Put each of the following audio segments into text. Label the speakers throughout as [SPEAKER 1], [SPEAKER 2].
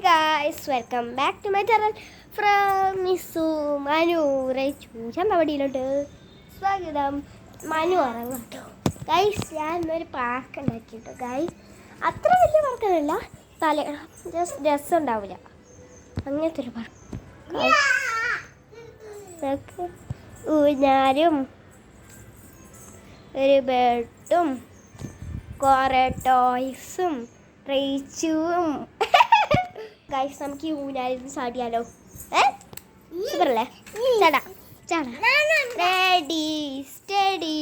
[SPEAKER 1] Guys welcome back to my channel from മിസ്സു മനു ചന്തവടിയിലോട്ട് സ്വാഗതം. മനു ഇറങ്ങും കേട്ടോ ഗൈസ്. ഞാൻ ഇന്നൊരു പാർക്ക് ഉണ്ടാക്കി കേട്ടോ ഗൈസ്. അത്ര വലിയ പാർക്കൊന്നുമില്ല, ജസ്റ്റ് രസം ഉണ്ടാവില്ല അങ്ങനത്തെ ഒരു പാർക്ക്. ഊഞ്ഞാലും ഒരു ബെഡും കുറേ ടോയ്സും റേച്ചും. ഗൈസ് നമുക്ക് ഈ ഊഞ്ഞാലിന്ന് ചാടിയാലോ? സൂപ്പറല്ലേ? ചാടാ ചാടാ. റെഡി സ്റ്റഡി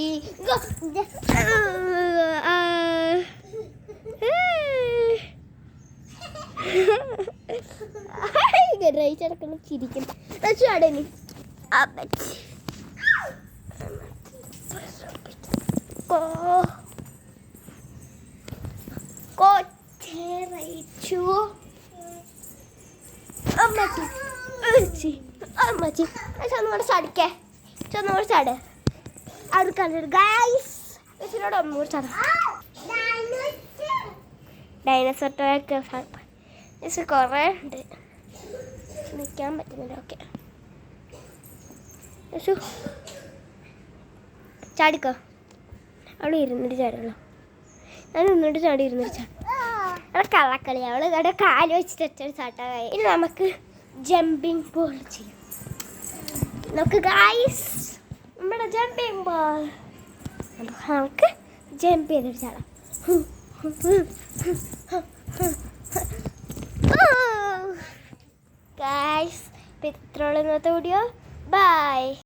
[SPEAKER 1] റേച്ചടക്കണം ചിരിക്കും. ചാടനി റേച്ചു അമ്മച്ചി ചെന്നോട് ചാടിക്കേ, ചെന്നോട് ചാട്. അടുക്കള ഗൈസ് ചേച്ചിനോട് ഒന്നുകൂടി ചാട. ഡൈനോസോട്ടൊക്കെ ചേച്ചി കുറേ ഉണ്ട്, നിൽക്കാൻ പറ്റുന്നില്ല. ഓക്കെ ചേച്ചു ചാടിക്കോ. അവിടെ ഇരുന്നിട്ട് ചാടുള്ളൂ. ഞാൻ നിന്നിട്ട് ചാടി ഇരുന്നിട്ട് ചാടും. അവിടെ കള്ളക്കളി. അവൾ അവിടെ കാല് വെച്ചിട്ട് ഒറ്റ ചാട്ടായി. ഇനി നമുക്ക് ജമ്പിങ് ബോൾ ചെയ്യാം. നമുക്ക് ഗൈസ് നമ്മുടെ ജമ്പിങ് ബോൾ നമുക്ക് ജമ്പ് ചെയ്തിട്ട് ചാടാം. ഗൈസ് ഇത്രയുള്ള ഇന്നത്തെ വീഡിയോ. ബൈ.